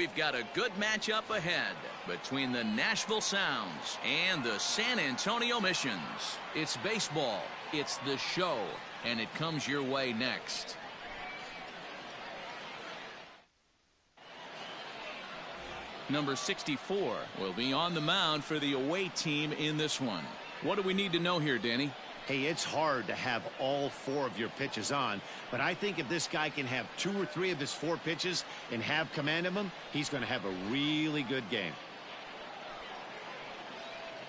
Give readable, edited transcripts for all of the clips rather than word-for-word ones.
we've got a good matchup ahead between the Nashville Sounds and the San Antonio Missions. It's baseball, it's the show, and it comes your way next. Number 64 will be on the mound for the away team in this one. What do we need to know here, Danny? Hey, it's hard to have all 4 of your pitches on, but I think if this guy can have 2 or 3 of his 4 pitches and have command of them, he's going to have a really good game.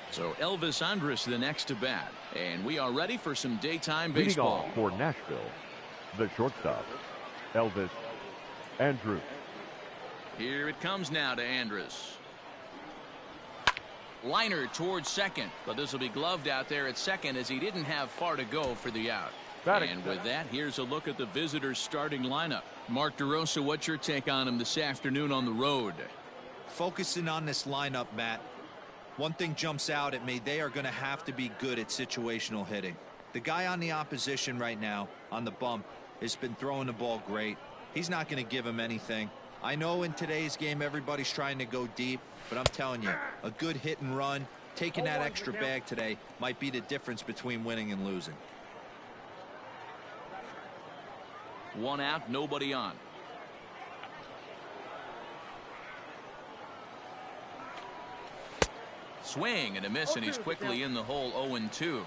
So Elvis Andrus the next to bat, and we are ready for some daytime baseball. Leading off for Nashville, the shortstop, Elvis Andrus. Here it comes now to Andrus. Liner towards second, but this will be gloved out there at second as he didn't have far to go for the out. And with that, here's a look at the visitors' starting lineup. Mark DeRosa, what's your take on him this afternoon on the road? Focusing on this lineup, Matt. One thing jumps out at me, they are going to have to be good at situational hitting. The guy on the opposition right now, on the bump, has been throwing the ball great. He's not going to give him anything. I know in today's game everybody's trying to go deep, but I'm telling you, a good hit and run, taking that extra bag today might be the difference between winning and losing. 1 out, nobody on. Swing and a miss, and he's quickly in the hole. 0-2.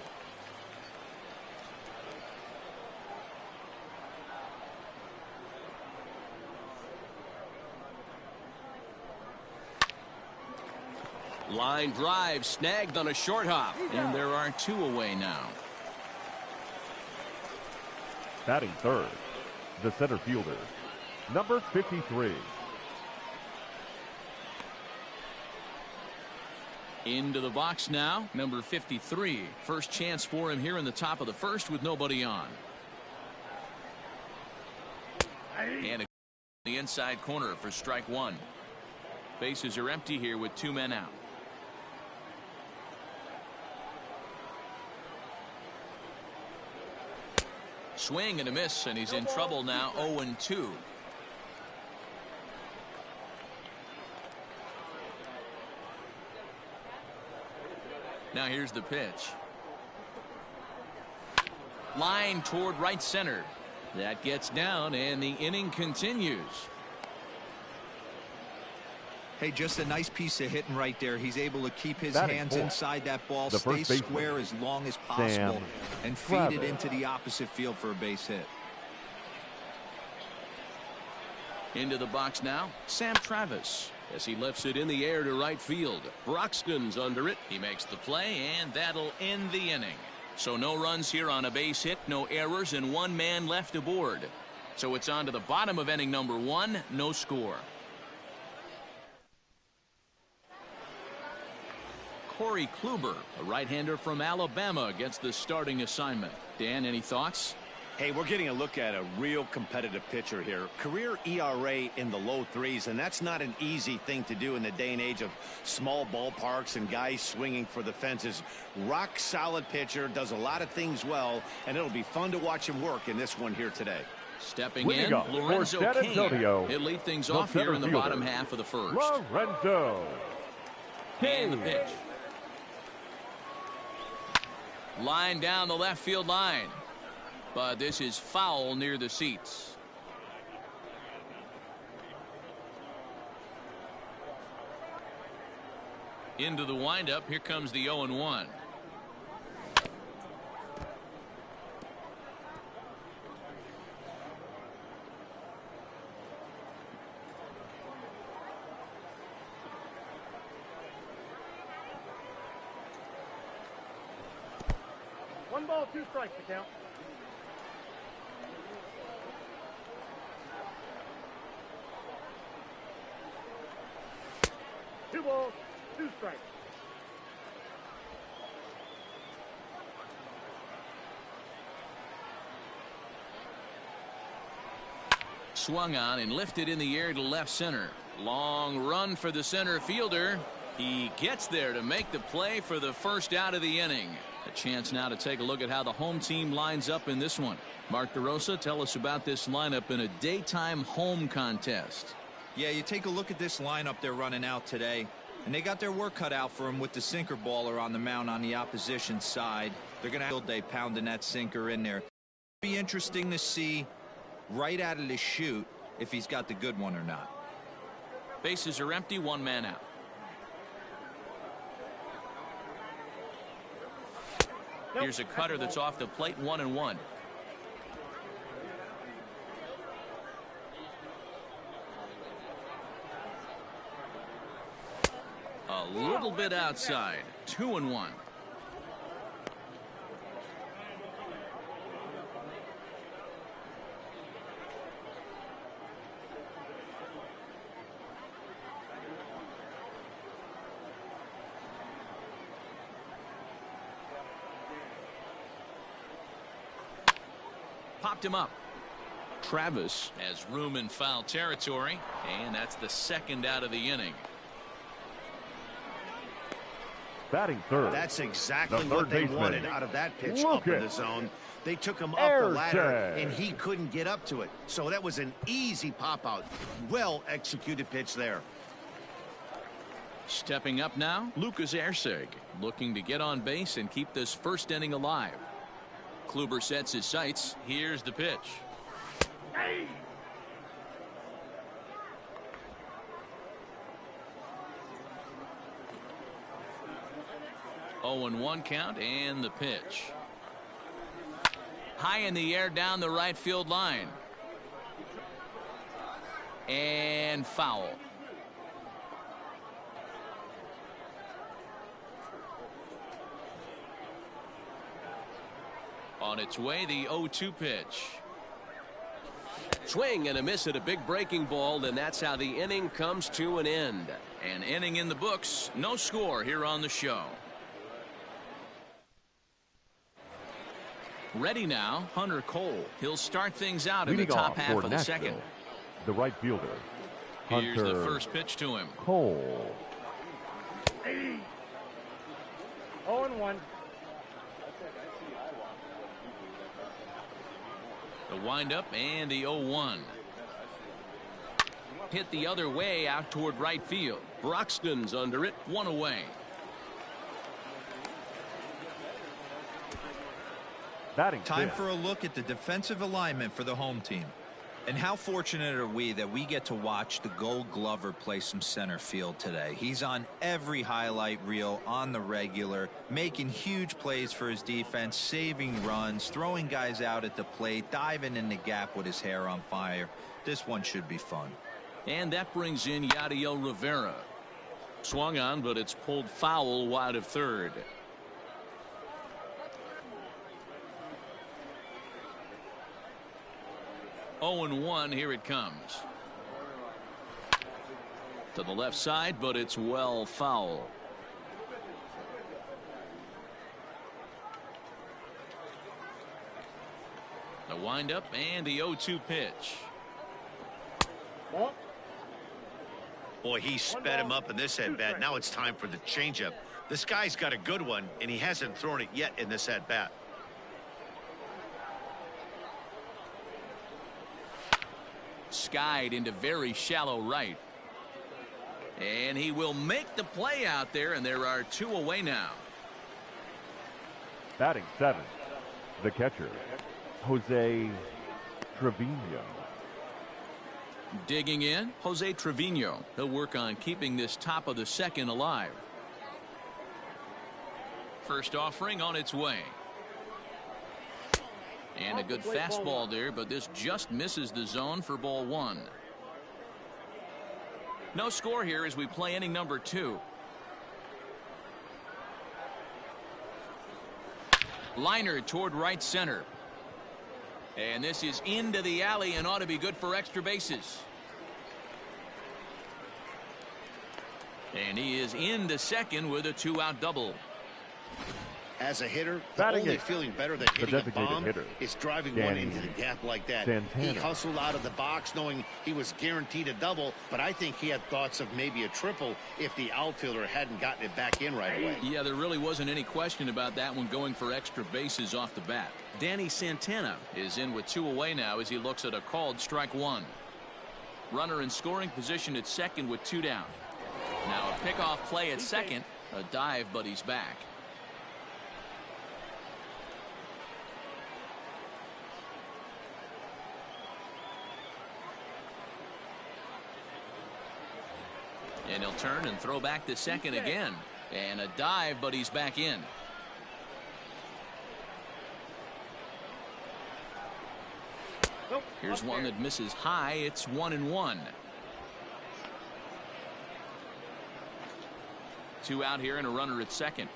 Line drive snagged on a short hop, and there are 2 away now. Batting third, the center fielder, number 53. Into the box now, number 53. First chance for him here in the top of the first with nobody on. And the inside corner for strike 1. Bases are empty here with 2 men out. Swing and a miss, and he's in trouble now. 0-2. Now here's the pitch. Line toward right center. That gets down, and the inning continues. Hey, just a nice piece of hitting right there. He's able to keep his hands inside that ball, stay square as long as possible, and feed it into the opposite field for a base hit. Into the box now, Sam Travis, as he lifts it in the air to right field. Broxton's under it. He makes the play, and that'll end the inning. So no runs here on a base hit, no errors, and 1 man left aboard. So it's on to the bottom of inning number 1, no score. Corey Kluber, a right-hander from Alabama, gets the starting assignment. Dan, any thoughts? Hey, we're getting a look at a real competitive pitcher here. Career ERA in the low 3s, and that's not an easy thing to do in the day and age of small ballparks and guys swinging for the fences. Rock solid pitcher, does a lot of things well, and it'll be fun to watch him work in this one here today. Stepping in, Lorenzo King. He'll lead things off here in the bottom half of the first. Lorenzo And the pitch. Line down the left field line. But this is foul near the seats. Into the windup. Here comes the 0-1. One ball, 2 strikes to count. Two balls, 2 strikes. Swung on and lifted in the air to left center. Long run for the center fielder. He gets there to make the play for the first out of the inning. A chance now to take a look at how the home team lines up in this one. Mark DeRosa, tell us about this lineup in a daytime home contest. Yeah, you take a look at this lineup they're running out today, and they got their work cut out for them with the sinker baller on the mound on the opposition side. They're going to have day pounding that sinker in there. Be interesting to see right out of the chute if he's got the good one or not. Bases are empty, one man out. Here's a cutter that's off the plate, 1-1. A little bit outside, 2-1. Popped him up. Travis has room in foul territory, and that's the second out of the inning. Batting third. That's exactly the what they baseman. wanted out of that pitch Look up in it. the zone. They took him up Air the ladder, tag. and he couldn't get up to it. So that was an easy pop-out. Well-executed pitch there. Stepping up now, Lucas Erceg, looking to get on base and keep this first inning alive. Kluber sets his sights. Here's the pitch. 0-1 count, and the pitch. High in the air down the right field line. And foul. On its way, the 0-2 pitch. Swing and a miss at a big breaking ball, and that's how the inning comes to an end. An inning in the books, no score here on the show. Ready now, Hunter Cole. He'll start things out in the Leading top off half for of the Nashville, second. the right fielder, Here's Hunter the first pitch to him. Cole. 0-1. The windup and the 0-1. Hit the other way out toward right field. Broxton's under it, one away. Batting Time fifth. for a look at the defensive alignment for the home team. And how fortunate are we that we get to watch the Gold Glover play some center field today. He's on every highlight reel on the regular, making huge plays for his defense, saving runs, throwing guys out at the plate, diving in the gap with his hair on fire. This one should be fun. And that brings in Yadiel Rivera. Swung on, but it's pulled foul wide of third. 0-1, here it comes. To the left side, but it's well foul. The windup and the 0-2 pitch. Ball. Boy, he sped him up in this at-bat. Now it's time for the changeup. This guy's got a good one, and he hasn't thrown it yet in this at-bat. Skied into very shallow right. And he will make the play out there, and there are two away now. Batting seventh, the catcher, Jose Trevino. Digging in, Jose Trevino. He'll work on keeping this top of the second alive. First offering on its way. And a good fastball there, but this just misses the zone for ball one. No score here as we play inning number 2. Liner toward right center. And this is into the alley and ought to be good for extra bases. And he is into second with a 2-out double. As a hitter, the Batting only eighth, feeling better than the hitting a designated bomb hitter, is driving one Danny into the gap like that. Santana. He hustled out of the box knowing he was guaranteed a double, but I think he had thoughts of maybe a triple if the outfielder hadn't gotten it back in right away. Yeah, there really wasn't any question about that one going for extra bases off the bat. Danny Santana is in with 2 away now as he looks at a called strike one. Runner in scoring position at second with 2 down. Now a pickoff play at second. A dive, but he's back. And he'll turn and throw back to second again. And a dive, but he's back in. Here's one that misses high. It's 1-1. 2 out here and a runner at second.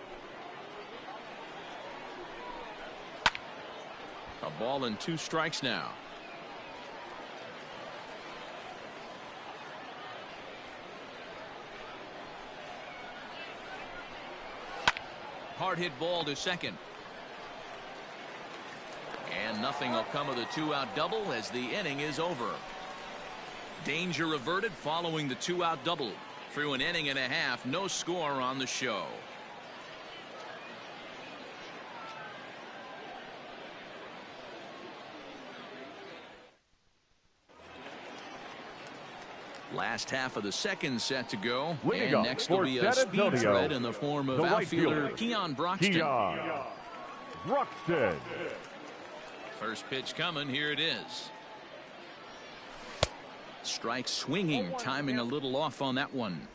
A ball and 2 strikes now. Hard hit ball to second. And nothing will come of the 2-out double as the inning is over. Danger averted following the 2-out double. Through an inning and a half, no score on the show. Last half of the second set to go. Leading and next will be a speed threat in the form of outfielder Keon Broxton. Keon Broxton. First pitch coming. Here it is. Strike swinging. Timing a little off on that one.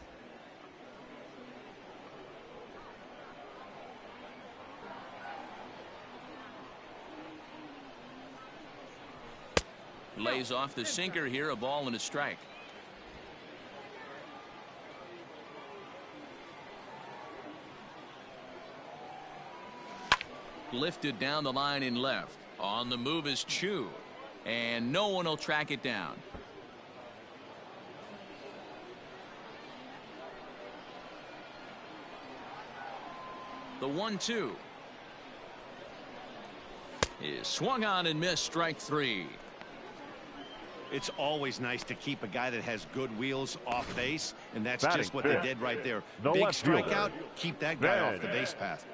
Lays off the sinker here. A ball and a strike. Lifted down the line in left. On the move is Chu. And no one will track it down. The 1-2 is swung on and missed. Strike 3. It's always nice to keep a guy that has good wheels off base, and that's Batting just what fifth. they did right there. The Big left fielder. strikeout, keep that guy off the base path.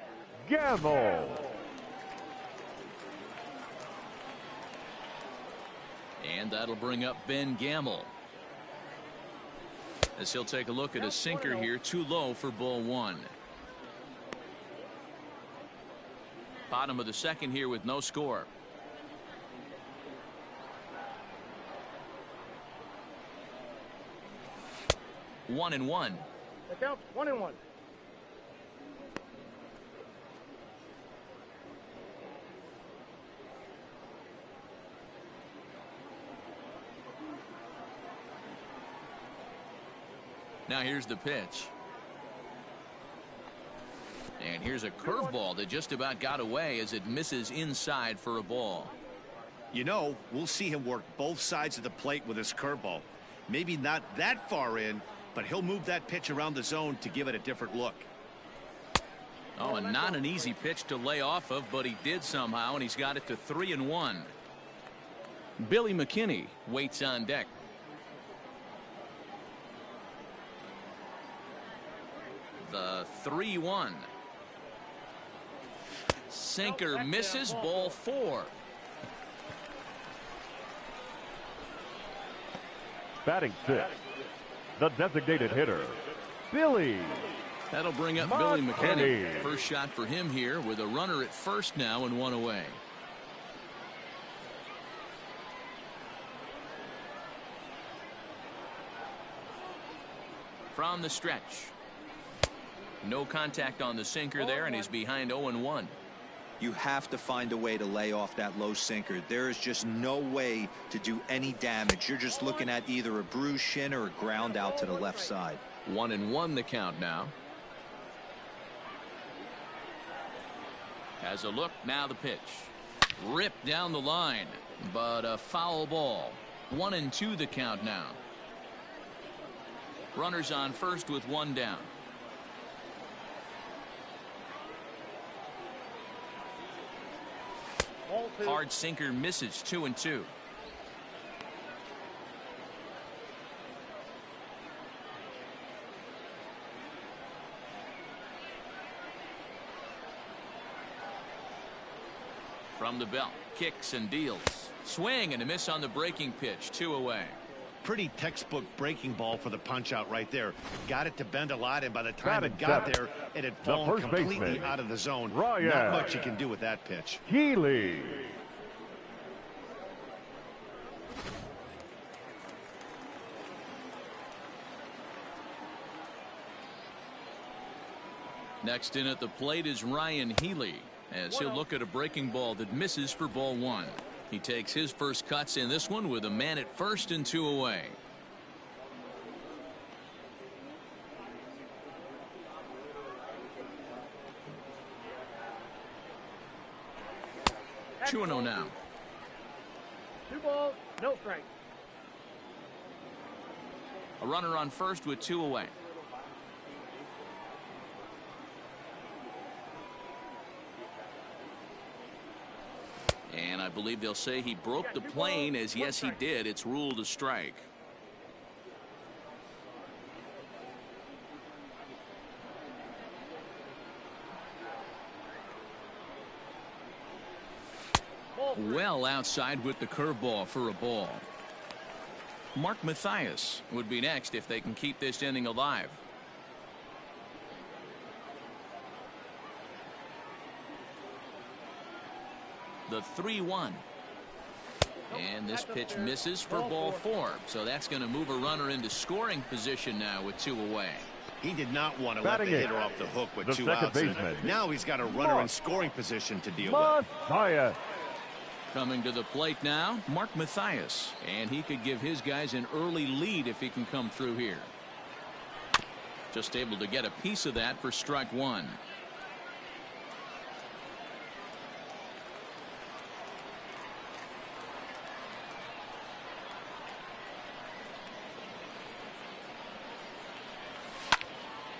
Gamble. And that'll bring up Ben Gamble, as he'll take a look at a sinker here. Too low for ball 1. Bottom of the second here with no score. One and one. The count 1-1. Now here's the pitch. And here's a curveball that just about got away as it misses inside for a ball. You know, we'll see him work both sides of the plate with his curveball. Maybe not that far in, but he'll move that pitch around the zone to give it a different look. Oh, and not an easy pitch to lay off of, but he did somehow, and he's got it to 3-1. Billy McKinney waits on deck. The 3-1. Sinker misses. Ball 4. Batting 6. The designated hitter, Billy. That'll bring up Billy McKinney. McKinney. First shot for him here with a runner at first now and 1 away. From the stretch. No contact on the sinker there, and he's behind 0-1. You have to find a way to lay off that low sinker. There is just no way to do any damage. You're just looking at either a bruised shin or a ground out to the left side. 1-1 the count now. Has a look. Now the pitch. Ripped down the line, but a foul ball. 1-2 the count now. Runners on first with 1 down. Hard sinker misses. 2-2. From the belt, kicks and deals. Swing and a miss on the breaking pitch. 2 away. pretty textbook breaking ball for the punch out right there. Got it to bend a lot, and by the time it got there, it had fallen completely out of the zone. Not much you can do with that pitch. Healy. Next in at the plate is Ryan Healy, as he'll look at a breaking ball that misses for ball one. He takes his first cuts in this one with a man at first and 2 away. Two 2-0 now. 2 balls, no strikes. A runner on first with 2 away. And I believe they'll say he broke the plane, as yes he did. It's ruled a strike. Well outside with the curveball for a ball. Mark Mathias would be next if they can keep this inning alive. The 3-1. And this pitch misses for ball 4. So that's going to move a runner into scoring position now with 2 away. He did not want to let the hitter off the hook with 2 outs. Now he's got a runner in scoring position to deal with. Mathias. Coming to the plate now, Mark Mathias. And he could give his guys an early lead if he can come through here. Just able to get a piece of that for strike 1.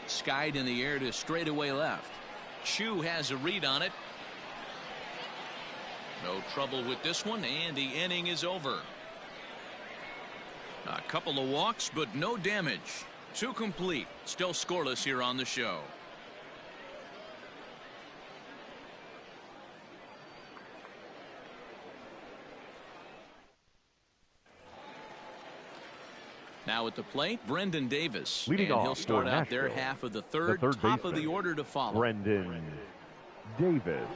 Skied in the air to straightaway left. Chu has a read on it. No trouble with this one, and the inning is over. A couple of walks, but no damage. 2 complete. Still scoreless here on the show. Now at the plate, Brendan Davis. Leading and off he'll start for out their Nashville, half of the third top baseman, of the order to follow. Brendan Davis.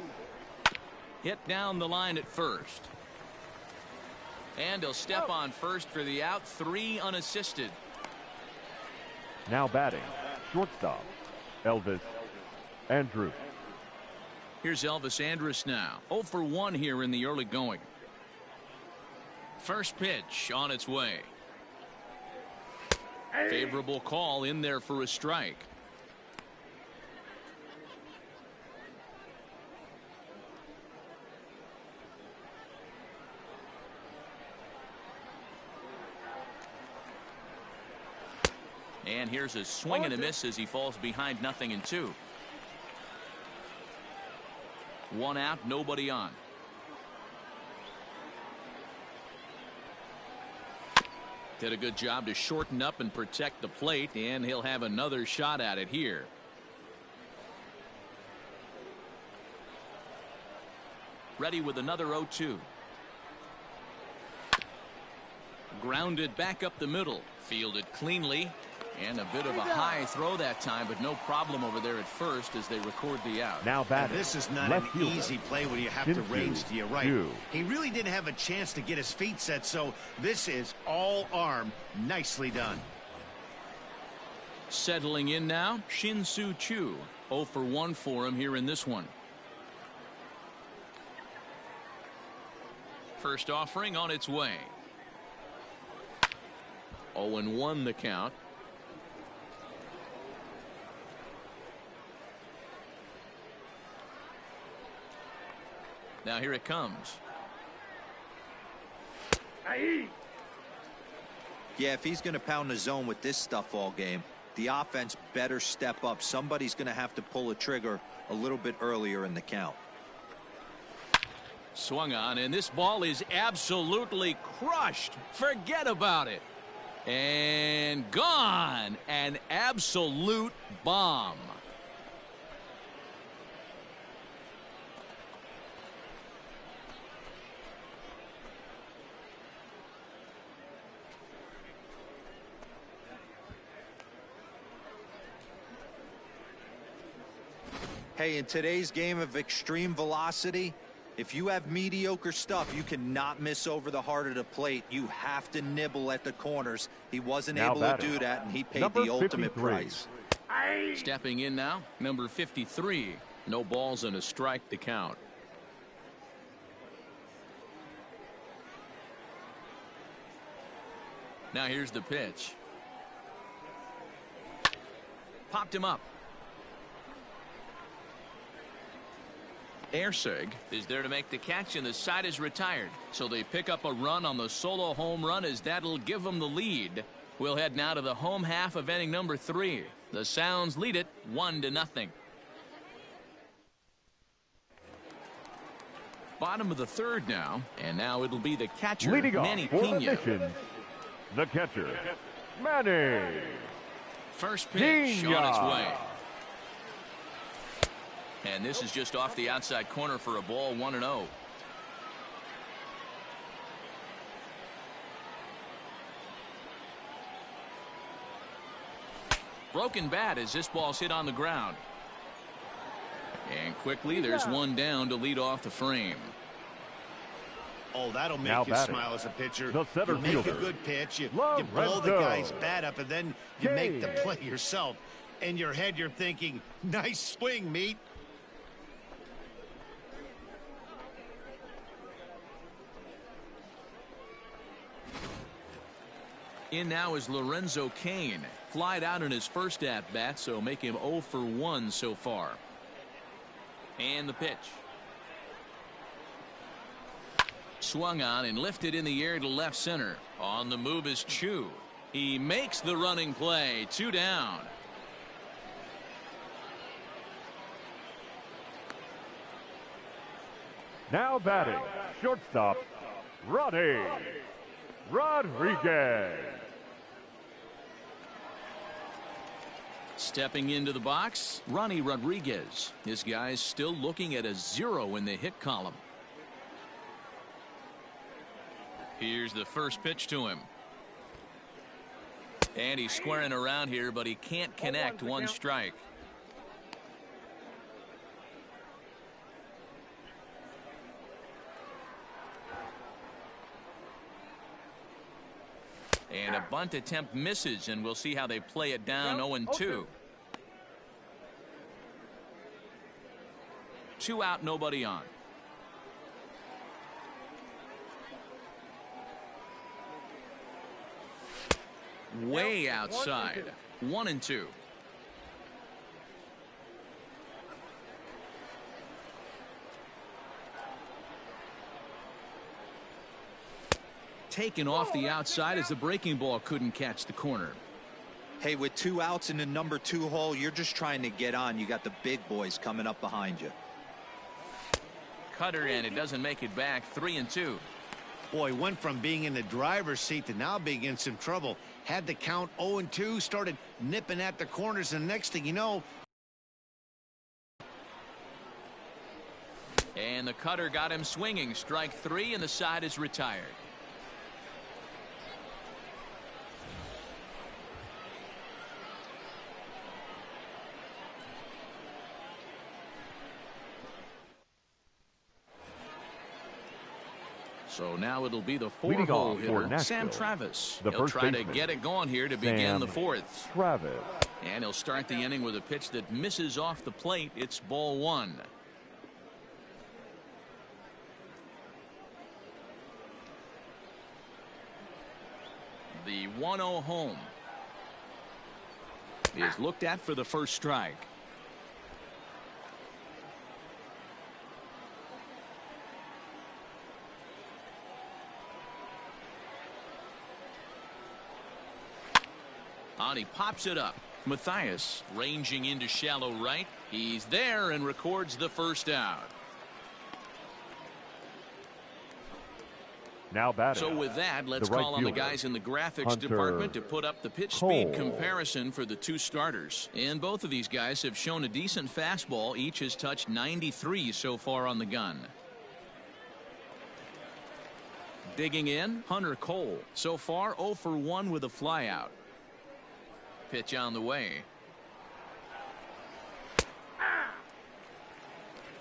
Hit down the line at first. And he'll step on first for the out. 3 unassisted. Now batting, shortstop, Elvis Andrus. Here's Elvis Andrus now. 0 for 1 here in the early going. First pitch on its way. Favorable call in there for a strike. And here's a swing and a miss as he falls behind 0-2. 1 out, nobody on. Did a good job to shorten up and protect the plate, and he'll have another shot at it here. Ready with another 0-2. Grounded back up the middle. Fielded cleanly. And a bit of a high throw that time, but no problem over there at first as they record the out. Now batting. This is not an easy play when you have to range to your right. He really didn't have a chance to get his feet set, so this is all arm. Nicely done. Settling in now, Shin-Soo Choo. 0 for 1 for him here in this one. First offering on its way. 0-1 the count. Now here it comes. Yeah, if he's going to pound the zone with this stuff all game, the offense better step up. Somebody's going to have to pull a trigger a little bit earlier in the count. Swung on, and this ball is absolutely crushed. Forget about it. And gone. An absolute bomb. Hey, in today's game of extreme velocity, if you have mediocre stuff, you cannot miss over the heart of the plate. You have to nibble at the corners. He wasn't able to do that, and he paid the ultimate price. Stepping in now, number 53. No balls and a strike to count. Now here's the pitch. Popped him up. Ersig is there to make the catch, and the side is retired. So they pick up a run on the solo home run, as that'll give them the lead. We'll head now to the home half of inning number 3. The Sounds lead it 1-0. Bottom of the third now, and now it'll be the catcher, Manny Pena. The catcher, Manny. First pitch on its way. And this is just off the outside corner for a ball, 1-0. Broken bat as this ball's hit on the ground. And quickly there's one down to lead off the frame. Oh, that'll make you smile as a pitcher. You make a good pitch, you blow the guy's bat up, and then you make the play yourself. In your head you're thinking, nice swing, meat. In now is Lorenzo Cain. Flied out in his first at-bat, so make him 0 for 1 so far. And the pitch. Swung on and lifted in the air to left center. On the move is Chu. He makes the running play. 2 down. Now batting, shortstop, Ronnie Rodriguez. Stepping into the box, Ronnie Rodriguez. This guy's still looking at a 0 in the hit column. Here's the first pitch to him. And he's squaring around here, but he can't connect. 1 strike. And a bunt attempt misses, and we'll see how they play it down. 0-2. 2 out, nobody on. Way outside. 1-2. Taken off the outside as the breaking ball couldn't catch the corner. Hey, with 2 outs in the number 2 hole, you're just trying to get on. You got the big boys coming up behind you. Cutter, and it doesn't make it back. 3-2. Boy, went from being in the driver's seat to now being in some trouble. Had the count 0-2, started nipping at the corners, and next thing you know. And the cutter got him swinging. Strike 3, and the side is retired. So now it'll be the 4-hole hitter, Sam Travis. He'll try to get it going here to begin the 4th. Travis. And he'll start the inning with a pitch that misses off the plate. It's ball 1. The 1-0 home is looked at for the first strike. He pops it up. Matthias ranging into shallow right. He's there and records the first out. Now batting. So with that, let's call on the guys in the graphics department to put up the pitch speed comparison for the 2 starters. And both of these guys have shown a decent fastball. Each has touched 93 so far on the gun. Digging in, Hunter Cole. So far 0 for 1 with a flyout. Pitch on the way.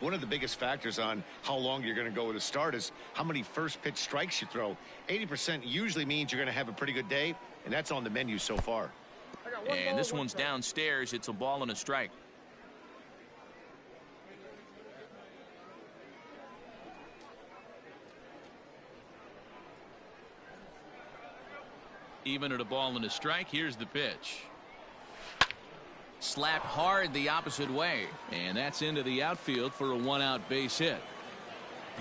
One of the biggest factors on how long you're going to go with a start is how many first pitch strikes you throw. 80% usually means you're going to have a pretty good day, and that's on the menu so far. And this one's downstairs. It's a ball and a strike. Even at a ball and a strike, here's the pitch. Slapped hard the opposite way, and that's into the outfield for a one-out base hit.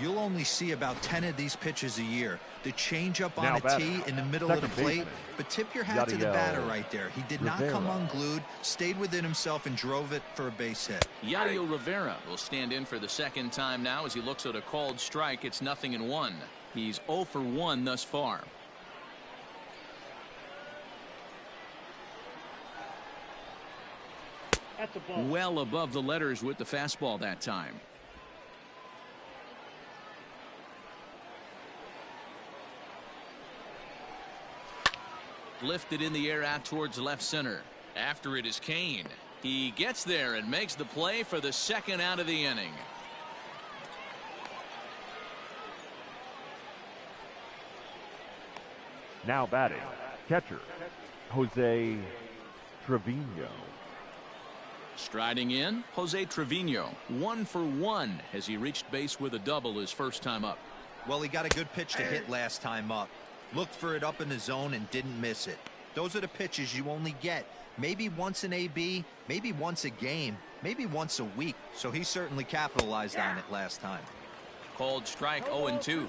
You'll only see about 10 of these pitches a year. The changeup Now on a batting, tee in the middle of the second plate. baseman, But tip your hat to the Yadiel batter right there. He did not come Rivera. unglued, stayed within himself, and drove it for a base hit. Yadiel Rivera will stand in for the second time now as he looks at a called strike. It's 0-1. He's 0 for 1 thus far. That's a ball. Well above the letters with the fastball that time. Lifted in the air out towards left center. After it is Kane. He gets there and makes the play for the second out of the inning. Now batting, catcher, Jose Trevino. Striding in, Jose Trevino. 1 for 1 as he reached base with a double his first time up. Well, he got a good pitch to hit last time up. Looked for it up in the zone and didn't miss it. Those are the pitches you only get maybe once an AB, maybe once a game, maybe once a week. So he certainly capitalized on it last time. Called strike 0-2.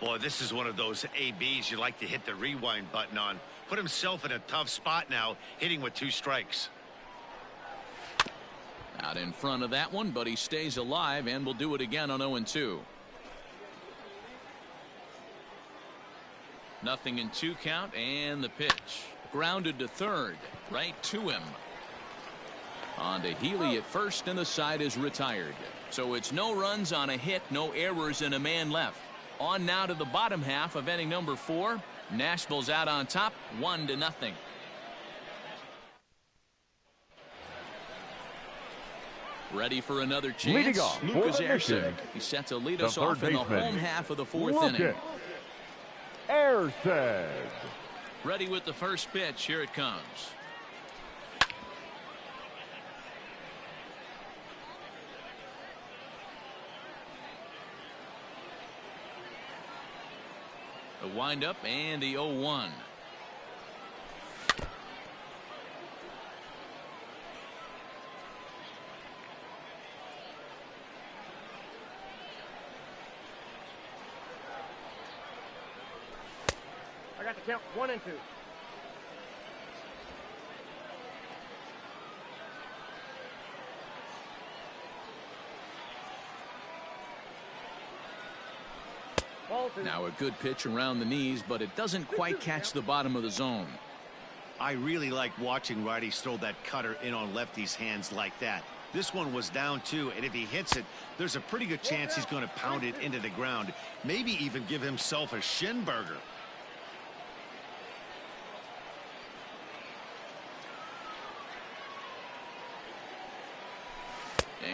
Boy, this is one of those ABs you like to hit the rewind button on. Put himself in a tough spot now, hitting with 2 strikes. Out in front of that one, but he stays alive and will do it again on 0-2. 0-2 count, and the pitch. Grounded to third, right to him. On to Healy at first, and the side is retired. So it's no runs on a hit, no errors, and a man left. On now to the bottom half of inning number 4. Nashville's out on top, 1-0. Ready for another chance. Leading off for Lucas the mission, Erceg. He's set to lead the us off in the third home baseman, half of the 4th inning. Lucas Erceg. Ready with the first pitch. Here it comes. The windup and the 0-1. I got the count 1 and 2. Ball 2. Now a good pitch around the knees, but it doesn't quite catch the bottom of the zone. I really like watching righties throw that cutter in on lefties' hands like that. This one was down 2, and if he hits it, there's a pretty good chance he's going to pound it into the ground, maybe even give himself a shin burger.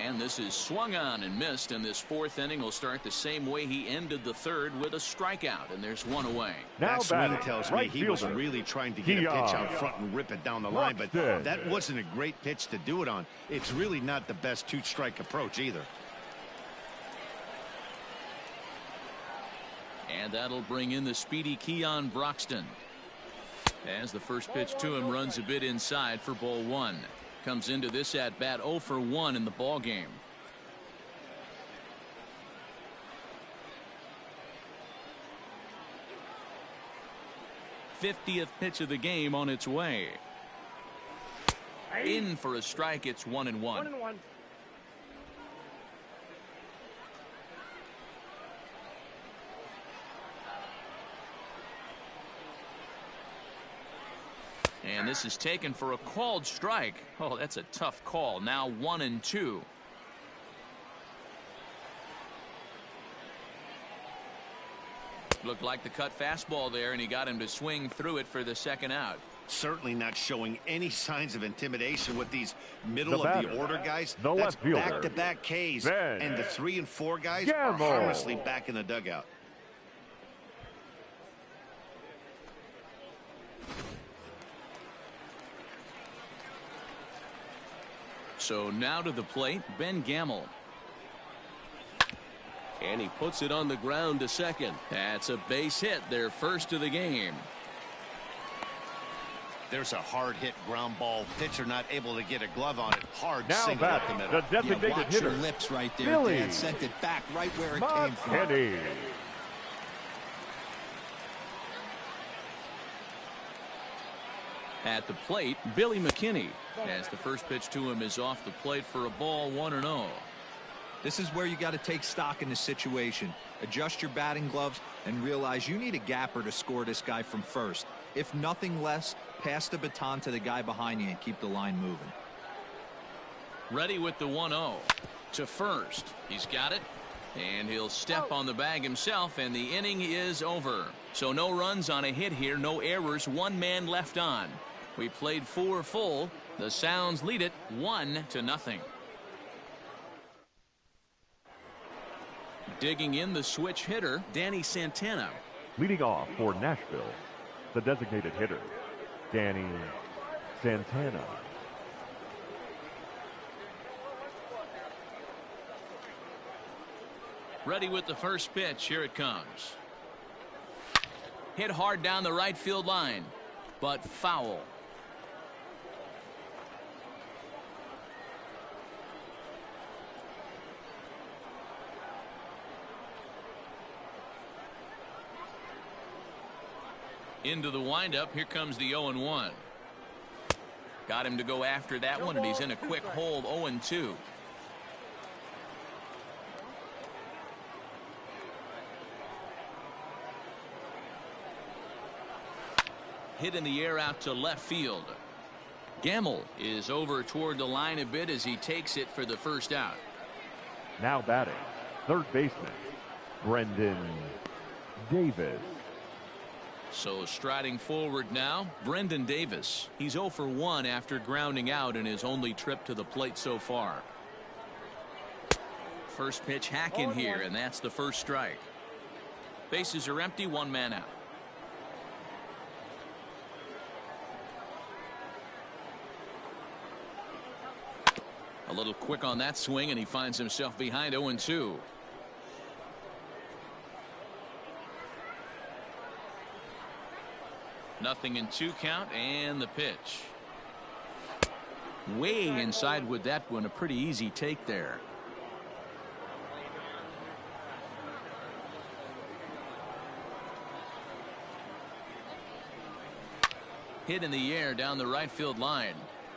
And this is swung on and missed, and this 4th inning will start the same way he ended the 3rd, with a strikeout, and there's 1 away. Now That swing batting, tells me right he was fielder, really trying to get a pitch out front and rip it down the line, but Broxton. that wasn't a great pitch to do it on. It's really not the best 2-strike approach either. And that'll bring in the speedy Keon Broxton. As the first pitch to him runs a bit inside for ball 1. Comes into this at bat 0 for 1 in the ball game. '50th pitch of the game on its way. In for a strike. It's 1-1. 1 and 1. And this is taken for a called strike. Oh, that's a tough call. Now 1-2. Looked like the cut fastball there, and he got him to swing through it for the second out. certainly not showing any signs of intimidation with these middle of the order guys. The That's left fielder, back-to-back Ks, Ben and the 3 and 4 guys Gamble. are harmlessly back in the dugout. So now to the plate, Ben Gamble. And he puts it on the ground to second. That's a base hit, their first of the game. There's a hard hit ground ball. Pitcher not able to get a glove on it. Hard Now single up the batting, middle. the designated Watch hitter, your lips right there, Billy Dan. Sent it back right where it came from. McKinney. At the plate, Billy McKinney, as the first pitch to him is off the plate for a ball, 1-0. This is where you got to take stock in the situation. Adjust your batting gloves and realize you need a gapper to score this guy from first. If nothing less, pass the baton to the guy behind you and keep the line moving. Ready with the 1-0 to first. He's got it, and he'll step on the bag himself, and the inning is over. So no runs on a hit here, no errors, one man left on. We played 4 full. The Sounds lead it 1-0. Digging in the switch hitter, Danny Santana. Leading off for Nashville, the designated hitter, Danny Santana. Ready with the first pitch. Here it comes. Hit hard down the right field line, but foul. Into the windup. Here comes the 0-1. Got him to go after that one, and he's in a quick hold. 0-2. Hit in the air out to left field. Gamble is over toward the line a bit as he takes it for the first out. Now batting, third baseman, Brendan Davis. So striding forward now, Brendan Davis. He's 0 for 1 after grounding out in his only trip to the plate so far. First pitch hack in here, and that's the first strike. Bases are empty, one man out. A little quick on that swing, and he finds himself behind 0-2. Nothing in 2 count, and the pitch. Way inside with that one. A pretty easy take there. Hit in the air down the right field line.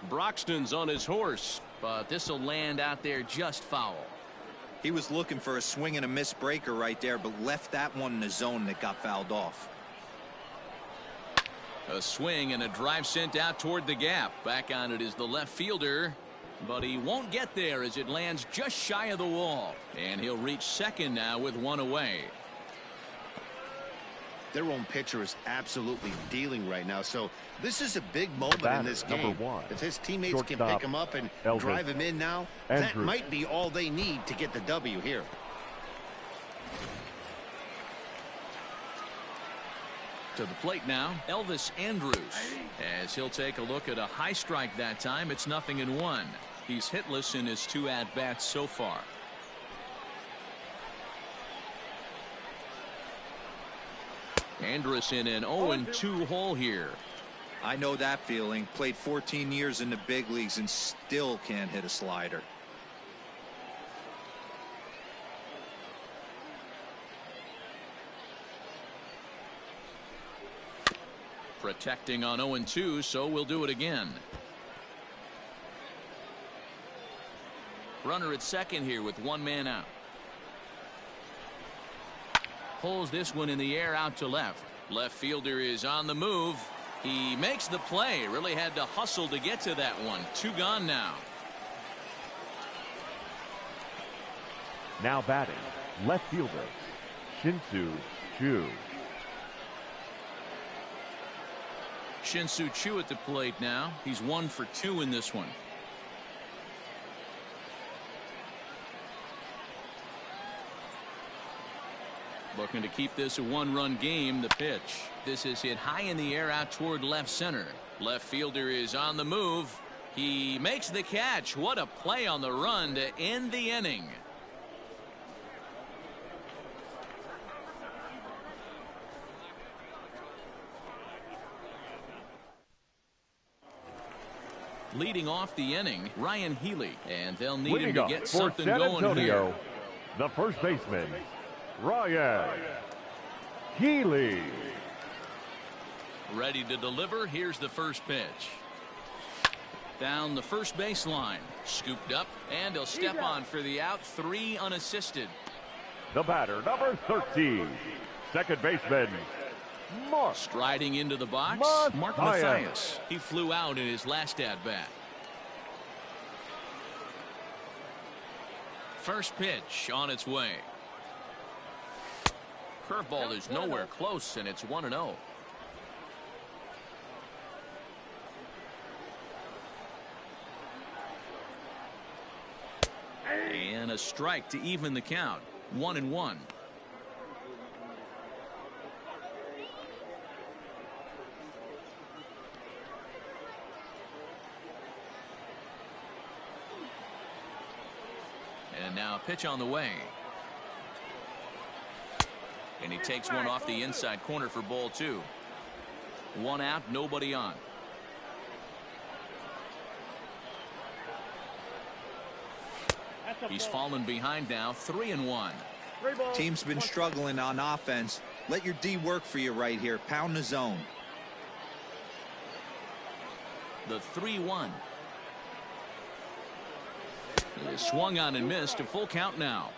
Broxton's on his horse, but this will land out there just foul. He was looking for a swing and a miss breaker right there, but left that one in the zone that got fouled off. A swing and a drive sent out toward the gap. Back on it is the left fielder, but he won't get there as it lands just shy of the wall, and he'll reach second now with one away. Their own pitcher is absolutely dealing right now, so this is a big moment in this game. If his teammates can pick him up and drive him in now, that might be all they need to get the W here. To the plate now, Elvis Andrus, as he'll take a look at a high strike that time. It's 0-1. He's hitless in his 2 at-bats so far. Andrus in an 0-2 hole here. I know that feeling. Played 14 years in the big leagues and still can't hit a slider. Protecting on 0-2, so we'll do it again. Runner at second here with one man out. Pulls this one in the air out to left. Left fielder is on the move. He makes the play. Really had to hustle to get to that one. 2 gone now. Now batting, left fielder, Shin-Soo Choo. Shin-Soo Choo at the plate now. He's 1 for 2 in this one. Looking to keep this a one-run game. The pitch. This is hit high in the air out toward left center. Left fielder is on the move. He makes the catch. What a play on the run to end the inning. Leading off the inning, Ryan Healy, and they'll need him to get something going here. The first baseman, Ryan Healy. Ready to deliver. Here's the first pitch. Down the first baseline. Scooped up, and he'll step on for the out. 3 unassisted. The batter, number 13, second baseman, Mark. Striding into the box, Mark Mathias. He flew out in his last at-bat. First pitch on its way. Curveball is nowhere close, and it's 1-0. And a strike to even the count. 1-1. And now a pitch on the way. And he takes one off the inside corner for ball 2. 1 out, nobody on. He's fallen behind now. 3-1. Team's been struggling on offense. Let your D work for you right here. Pound the zone. The 3-1. He swung on and missed. A full count now.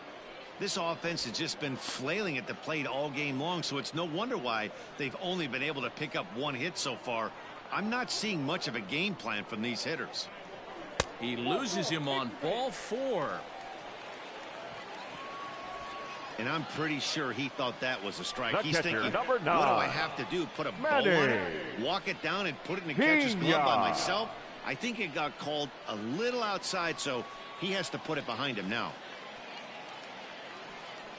This offense has just been flailing at the plate all game long, so it's no wonder why they've only been able to pick up 1 hit so far. I'm not seeing much of a game plan from these hitters. He loses him on ball 4. And I'm pretty sure he thought that was a strike. The He's catcher, thinking, number what do 9, I have to do? Put a ball on it, walk it down, and put it in the catcher's glove by myself? I think it got called a little outside, so he has to put it behind him now.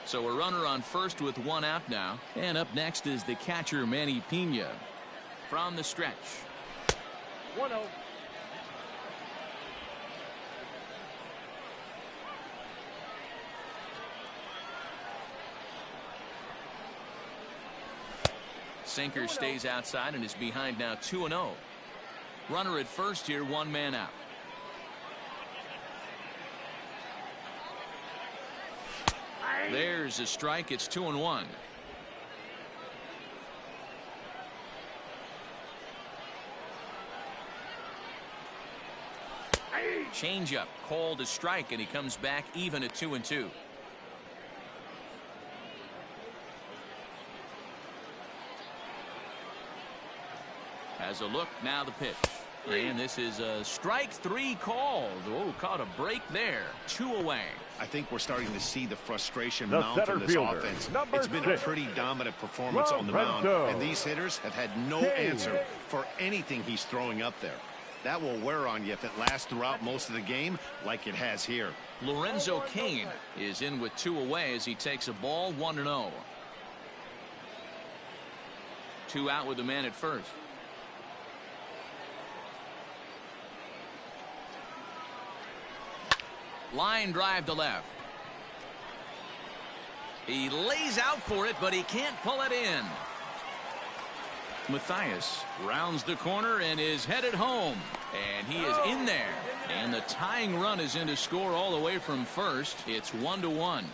So a runner on first with 1 out now. And up next is the catcher, Manny Pena. From the stretch. 1-0. Sinker stays outside and is behind now. 2-0. Runner at first here, 1 man out. There's a strike. It's 2-1. Changeup called a strike, and he comes back even at 2-2. Has a look, now the pitch. And this is a strike 3 called. Oh, caught a break there. 2 away. I think we're starting to see the frustration mount from this offense. It's been a pretty dominant performance on the mound, and these hitters have had no answer for anything he's throwing up there. That will wear on you if it lasts throughout most of the game like it has here. Lorenzo Cain is in with 2 away as he takes a ball. 1-0. 2 out with the man at first. Line drive to left. He lays out for it, but he can't pull it in. Mathias rounds the corner and is headed home. And he is in there. And the tying run is in to score all the way from first. It's 1-1.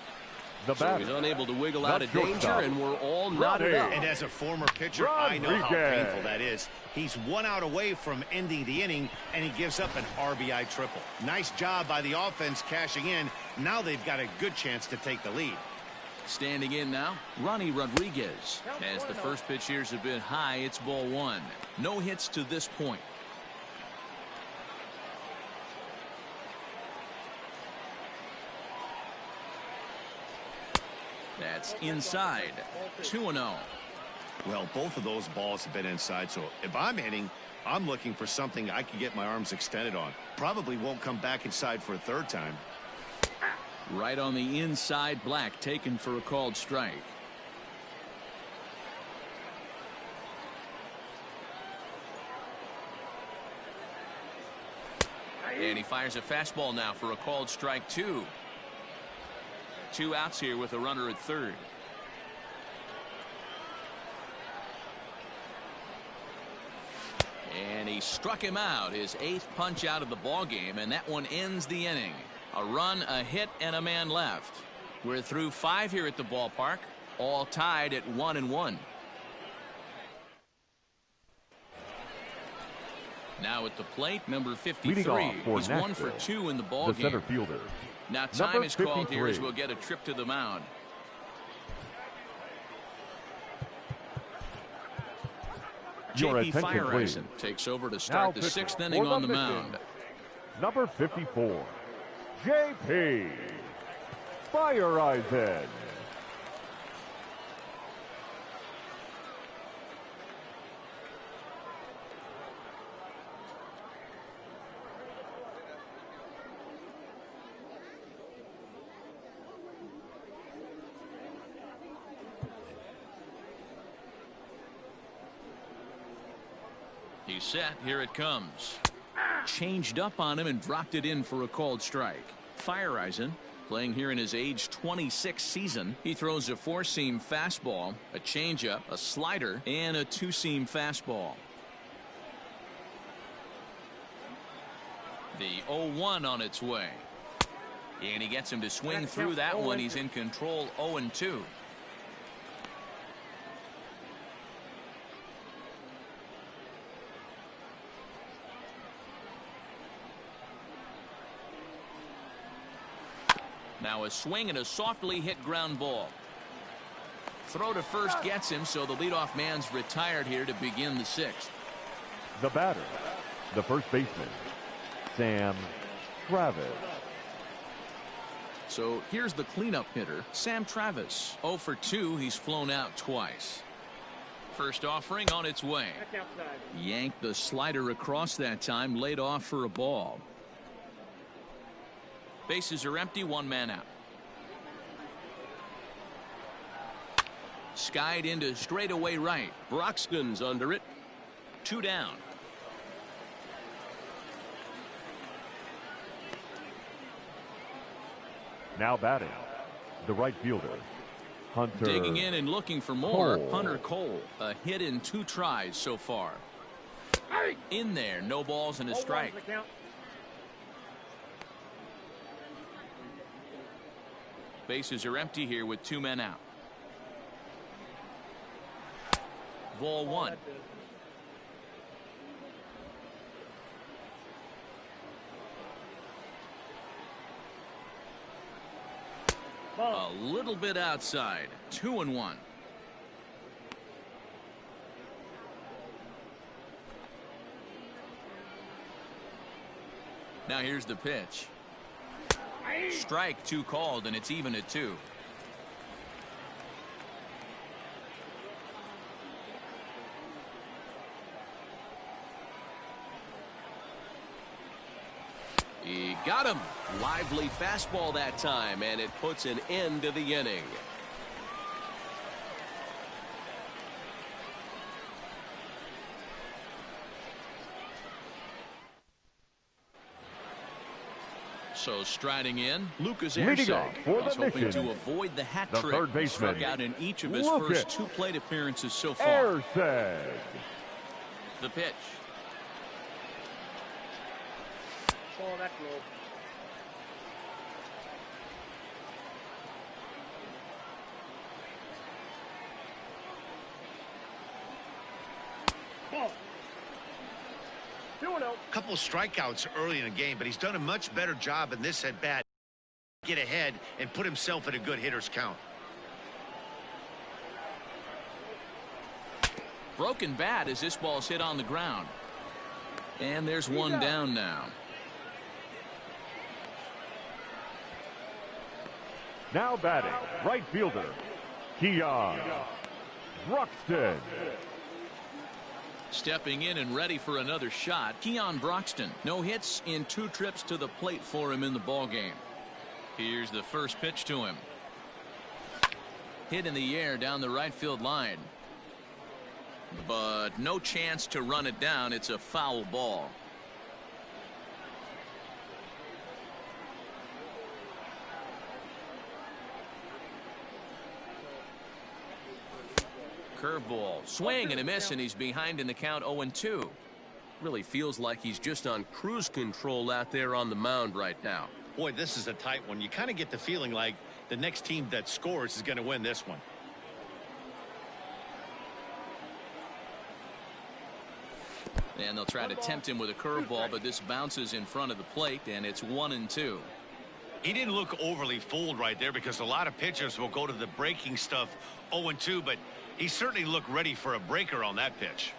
So he's unable to wiggle out of danger, and we're all knotted up. And as a former pitcher, I know how painful that is. He's 1 out away from ending the inning, and he gives up an RBI triple. Nice job by the offense cashing in. Now they've got a good chance to take the lead. Standing in now, Ronnie Rodriguez. As the first pitch here's a bit high, it's ball 1. No hits to this point. That's inside. 2-0. Well, both of those balls have been inside, so if I'm hitting, I'm looking for something I can get my arms extended on. Probably won't come back inside for a third time. Right on the inside, Black taken for a called strike. And he fires a fastball now for a called strike 2. 2 outs here with a runner at third. And he struck him out, his 8th punch out of the ball game, and that one ends the inning. A run, a hit, and a man left. We're through 5 here at the ballpark, all tied at 1-1. Now at the plate, number 53. He's Nashville, 1 for 2 in the ball game. Center fielder. Now time is called here as we'll get a trip to the mound. JP Fireison takes over to start the 6th inning on the mound. Number 54, JP Fireison. He's set. Here it comes. Changed up on him and dropped it in for a called strike. Fireison, playing here in his age 26 season. He throws a 4-seam fastball, a changeup, a slider, and a 2-seam fastball. The 0-1 on its way. And he gets him to swing through that one. He's in control, 0-2. Now a swing and a softly hit ground ball. Throw to first gets him, so the leadoff man's retired here to begin the 6th. The batter, the first baseman, Sam Travis. So here's the cleanup hitter, Sam Travis. 0 for 2. He's flown out twice. First offering on its way. Yanked the slider across that time, laid off for a ball. Bases are empty, 1 man out. Skied into straightaway right. Broxton's under it. 2 down. Now batting, the right fielder, Hunter. Digging in and looking for more, Cole. Hunter Cole. A hit in 2 tries so far. In there, no balls and a strike. Bases are empty here with 2 men out. Ball 1. A little bit outside. 2-1. Now here's the pitch. Strike 2 called, and it's even at 2. He got him. Lively fastball that time, and it puts an end to the inning. So striding in, Lucas Leading Erseg. off for He's the hoping mission, to avoid the hat the trick. third He baseman, struck out in each of his Lucas first 2 plate appearances so far. Erseg. The pitch. Ball that low. Ball. 2-0. A couple of strikeouts early in the game, but he's done a much better job in this at bat. Get ahead and put himself in a good hitter's count. Broken bat as this ball's hit on the ground. And there's 1 down now. Now batting, right fielder, Keon Broxton. Stepping in and ready for another shot, Keon Broxton. No hits in 2 trips to the plate for him in the ballgame. Here's the first pitch to him. Hit in the air down the right field line. But no chance to run it down. It's a foul ball. Curveball, swing and a miss, and he's behind in the count 0-2. Really feels like he's just on cruise control out there on the mound right now. Boy, this is a tight one. You kind of get the feeling like the next team that scores is going to win this one. And they'll try to tempt him with a curveball, but this bounces in front of the plate, and it's 1-2. He didn't look overly fooled right there because a lot of pitchers will go to the breaking stuff 0-2, but he certainly looked ready for a breaker on that pitch.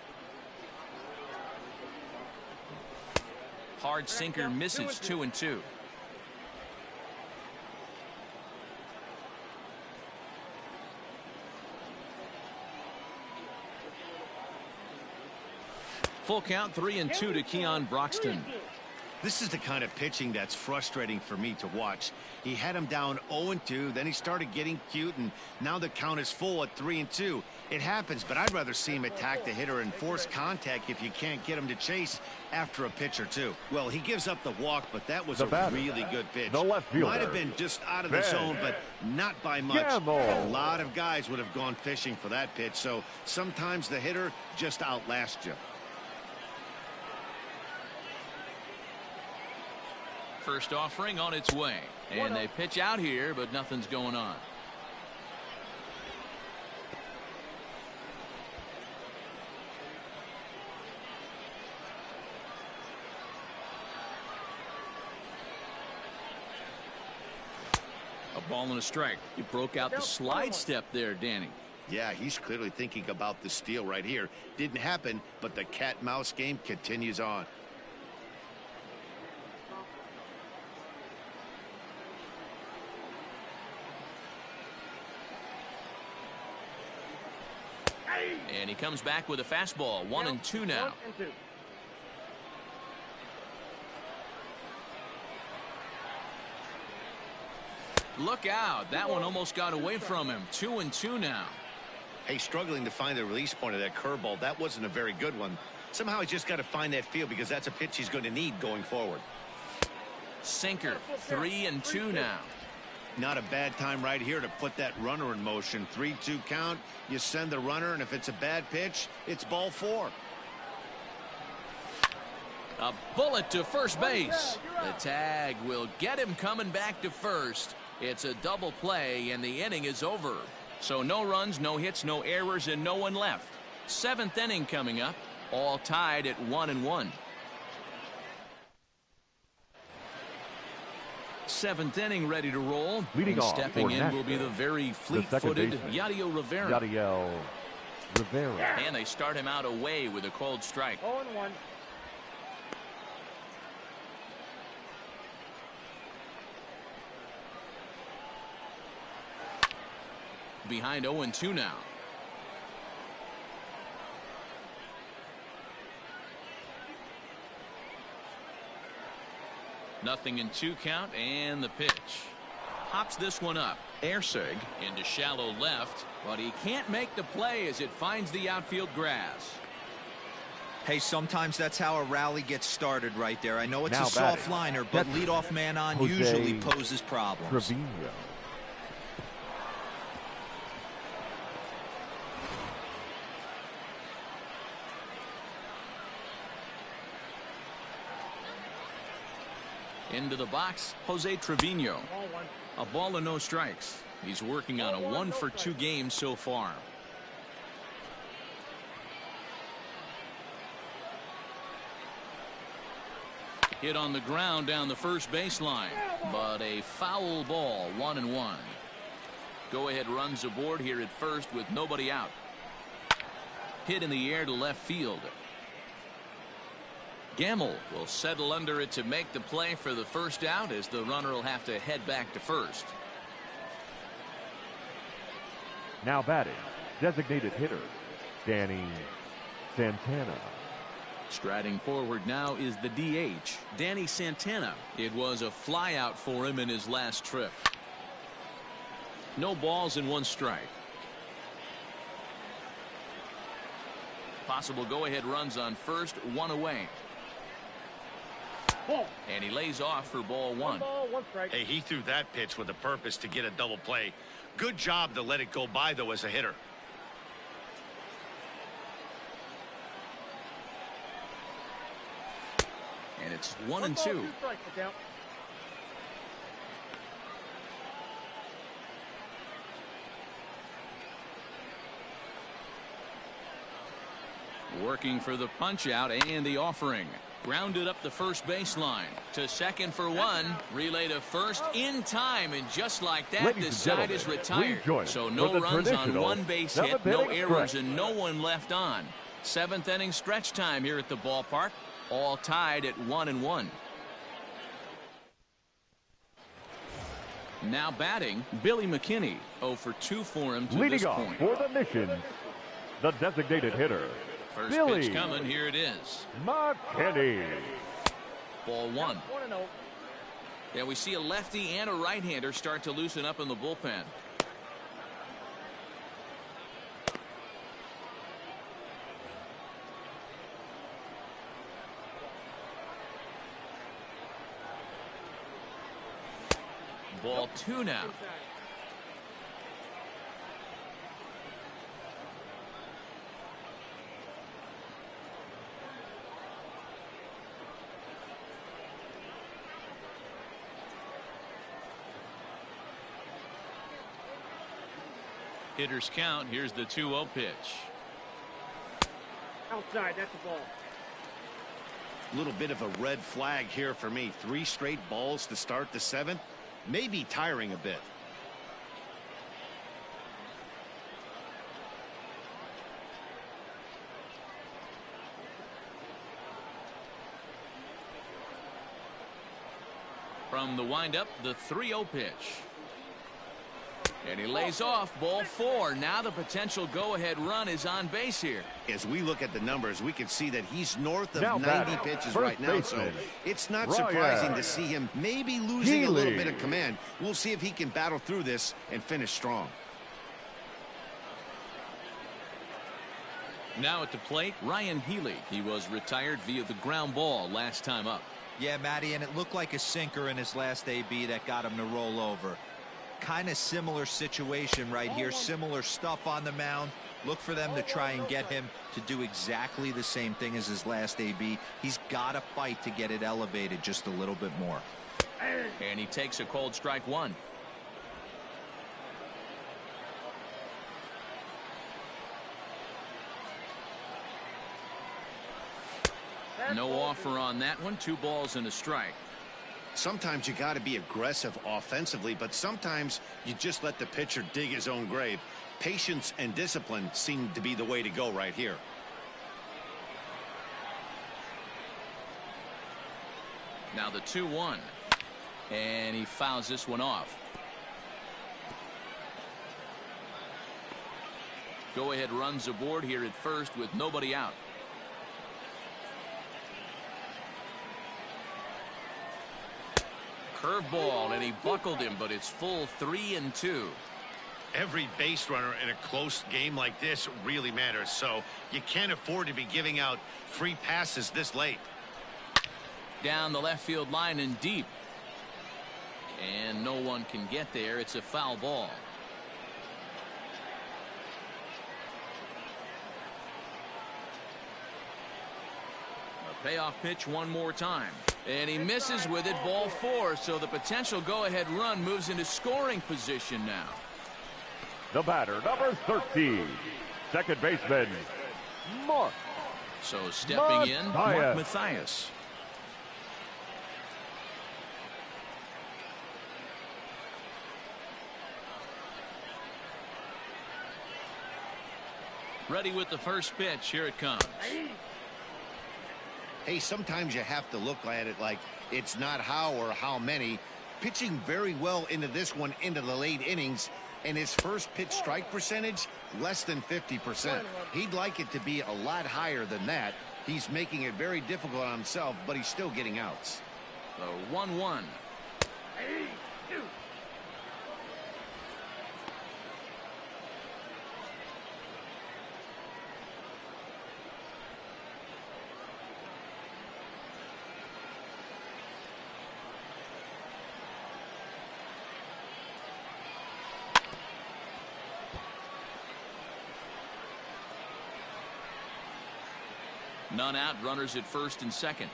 Hard sinker misses, 2-2. Full count, 3-2 to Keon Broxton. This is the kind of pitching that's frustrating for me to watch. He had him down 0-2, then he started getting cute, and now the count is full at 3-2. It happens, but I'd rather see him attack the hitter and force contact if you can't get him to chase after a pitch or two. Well, he gives up the walk, but that was a really good pitch. The left fielder. Might have been just out of the zone, but not by much. A lot of guys would have gone fishing for that pitch, so sometimes the hitter just outlasts you. First offering on its way, and they pitch out here, but nothing's going on. A ball and a strike. He broke out the slide step there, Danny. Yeah, he's clearly thinking about the steal right here. Didn't happen, but the cat-mouse game continues on. And he comes back with a fastball. 1-2 now. Look out. That one almost got away from him. 2-2 now. Hey, struggling to find the release point of that curveball. That wasn't a very good one. Somehow he's just got to find that feel because that's a pitch he's going to need going forward. Sinker. 3-2 now. Not a bad time right here to put that runner in motion. 3-2 count. You send the runner, and if it's a bad pitch, it's ball 4. A bullet to first base. The tag will get him coming back to first. It's a double play, and the inning is over. So no runs, no hits, no errors, and no one left. 7th inning coming up, all tied at 1-1. 7th inning ready to roll. Leading off stepping in Nashville, will be the very fleet-footed Yadiel Rivera. Yadiel Rivera. And they start him out away with a cold strike. 0-1. Behind 0-2 now. Nothing in 2 count, and the pitch. Pops this one up. Ersig into shallow left, but he can't make the play as it finds the outfield grass. Hey, sometimes that's how a rally gets started right there. I know it's Now a soft batting. liner, but That's leadoff man on Jose usually poses problems. Trevino. Into the box, Jose Trevino. 1-1. A ball and no strikes. He's working on a 1-for-2 game so far. Hit on the ground down the first baseline, but a foul ball. 1-1. Go ahead runs aboard here at first with nobody out. Hit in the air to left field. Gamble will settle under it to make the play for the first out, as the runner will have to head back to first. Now batting, Designated hitter, Danny Santana. Striding forward now is the DH, Danny Santana. It was a flyout for him in his last trip. No balls and 1 strike. Possible go-ahead runs on first, 1 away. Ball. And he lays off for ball 1. 1 ball, 1 strike. Hey, he threw that pitch with a purpose to get a double play. Good job to let it go by, though, as a hitter. And it's 1 1 and ball, 2. 2 strikes to count. Working for the punch out and the offering. Grounded up the first baseline. To second for 1. Relay to first in time. And just like that, Ladies the and side is gentlemen, retired. please join So us no for the runs on traditional 1 base hit, no seventh-inning errors, stretch. and no one left on. 7th inning stretch time here at the ballpark. All tied at 1 and 1. Now batting, Billy McKinney. 0 for 2 for him to Leading this off point. for the Mission, the designated hitter, First Billy pitch coming. Here it is. McKinney. Ball 1. 1 and 0. Yeah, we see a lefty and a right-hander start to loosen up in the bullpen. Ball 2 now. Hitters count. Here's the 2-0 pitch. Outside, that's a ball. A little bit of a red flag here for me. 3 straight balls to start the 7th. Maybe tiring a bit. From the windup, the 3-0 pitch. And he lays off. Ball 4. Now the potential go-ahead run is on base here. As we look at the numbers, we can see that he's north of Now 90 batting, pitches first right now, so baseman, it's not Ryan surprising to see him maybe losing a little Healy. bit of command. We'll see if he can battle through this and finish strong. Now at the plate, Ryan Healy. He was retired via the ground ball last time up. Yeah, Matty, and it looked like a sinker in his last AB that got him to roll over. Kind of similar situation right here. Similar stuff on the mound. Look for them to try and get him to do exactly the same thing as his last AB. He's got to fight to get it elevated just a little bit more. And he takes a cold strike 1. No offer on that one. 2 balls and a strike. Sometimes you got to be aggressive offensively, but sometimes you just let the pitcher dig his own grave. Patience and discipline seem to be the way to go right here. Now the 2-1. And he fouls this one off. Go-ahead runs aboard here at first with nobody out. Curveball, and he buckled him, but it's full 3-2. Every base runner in a close game like this really matters, so you can't afford to be giving out free passes this late. Down the left field line and deep. And no one can get there. It's a foul ball. A payoff pitch one more time. And he misses with it. Ball 4. So the potential go-ahead run moves into scoring position now. The batter, number 13, second baseman, Mark. So stepping in, Mark Mathias. Mathias. Ready with the first pitch. Here it comes. Hey, sometimes you have to look at it like it's not how or how many. Pitching very well into this one, into the late innings, and his first pitch strike percentage, less than 50%. He'd like it to be a lot higher than that. He's making it very difficult on himself, but he's still getting outs. The 1-1. None out, runners at first and second.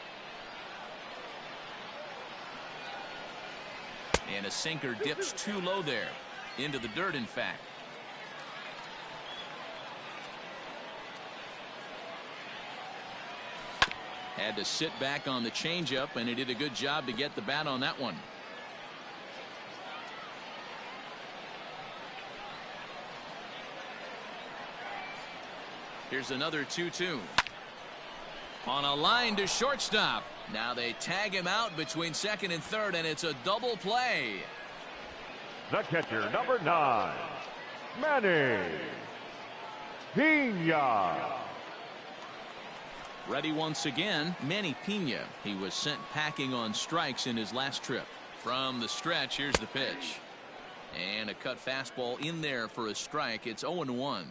And a sinker dips too low there. Into the dirt, in fact. Had to sit back on the changeup, and he did a good job to get the bat on that one. Here's another 2-2. On a line to shortstop. Now they tag him out between second and third, and it's a double play. The catcher, number 9, Manny Pena. Ready once again, Manny Pena. He was sent packing on strikes in his last trip. From the stretch, here's the pitch. And a cut fastball in there for a strike. It's 0-1.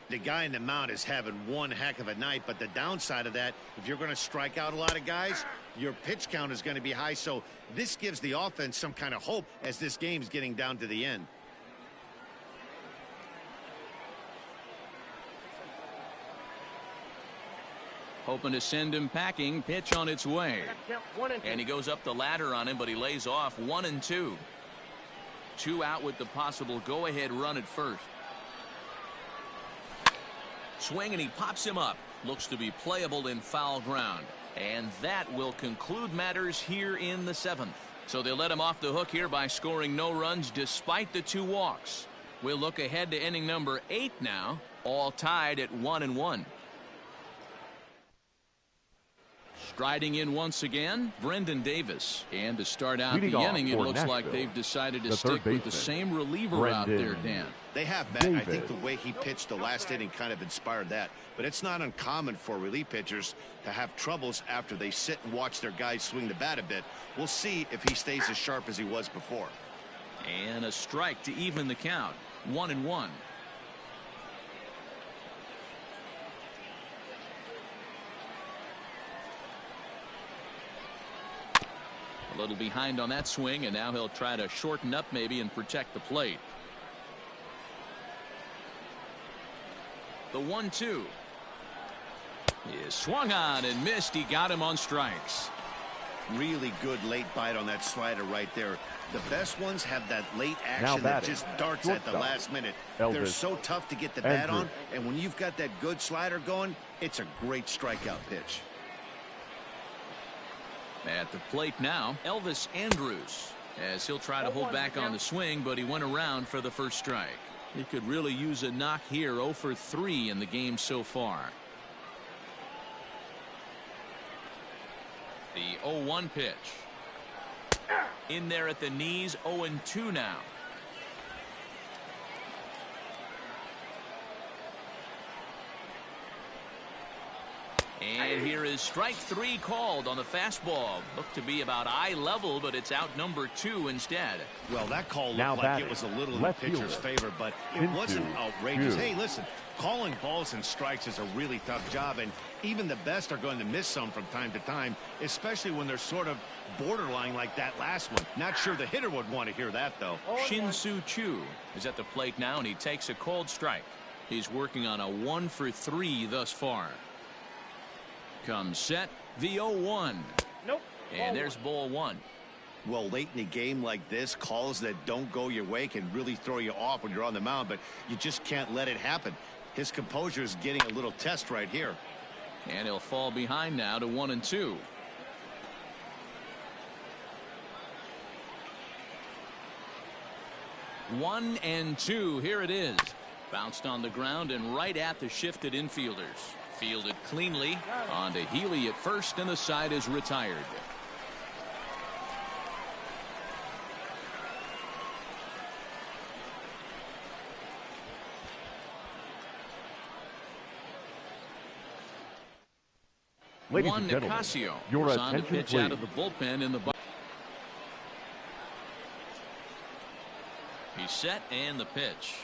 The guy in the mound is having one heck of a night, but the downside of that, if you're going to strike out a lot of guys, your pitch count is going to be high. So this gives the offense some kind of hope as this game's getting down to the end. Hoping to send him packing. Pitch on its way. And he goes up the ladder on him, but he lays off 1-2. 2 out with the possible go-ahead run at first. Swing, and he pops him up. Looks to be playable in foul ground. And that will conclude matters here in the 7th. So they let him off the hook here by scoring no runs despite the 2 walks. We'll look ahead to inning number 8 now, all tied at 1-1. Striding in once again, Brendan Davis. And to start out Leading the off inning, it for looks Nashville, like they've decided to the stick third with the baseman, same reliever out there, Dan. They have, Matt. I think the way he pitched the last inning kind of inspired that. But it's not uncommon for relief pitchers to have troubles after they sit and watch their guys swing the bat a bit. We'll see if he stays as sharp as he was before. And a strike to even the count. 1-1. A little behind on that swing, and now he'll try to shorten up maybe and protect the plate. The 1-2 is swung on and missed. He got him on strikes. Really good late bite on that slider right there. The best ones have that late action that just darts at the last minute. They're so tough to get the bat on, and when you've got that good slider going, it's a great strikeout pitch. At the plate now, Elvis Andrus, as he'll try to hold back on the swing, but he went around for the first strike. He could really use a knock here. 0 for 3 in the game so far. The 0-1 pitch. In there at the knees. 0-2 now. And here is strike 3 called on the fastball. Looked to be about eye level, but it's out number 2 instead. Well, that call looked like it was a little in the pitcher's favor, but it wasn't outrageous. Hey, listen, calling balls and strikes is a really tough job, and even the best are going to miss some from time to time, especially when they're sort of borderline like that last one. Not sure the hitter would want to hear that, though. Shin-Soo Choo is at the plate now, and he takes a cold strike. He's working on a 1 for 3 thus far. Comes set, the 0-1. Nope. And there's ball 1. Well, late in a game like this, calls that don't go your way can really throw you off when you're on the mound, but you just can't let it happen. His composure is getting a little test right here. And he'll fall behind now to 1-2. One and 2. Here it is. Bounced on the ground and right at the shifted infielders. Fielded cleanly onto Healy at first, and the side is retired. Ladies Juan and gentlemen, Nicasio your is on to attention, pitch out please. of the bullpen in the box. He's set and the pitch.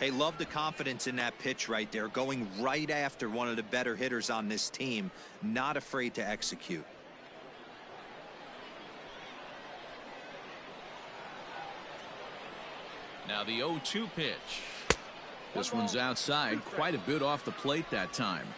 Hey, love the confidence in that pitch right there, going right after one of the better hitters on this team, not afraid to execute. Now the 0-2 pitch. This one's outside, quite a bit off the plate that time.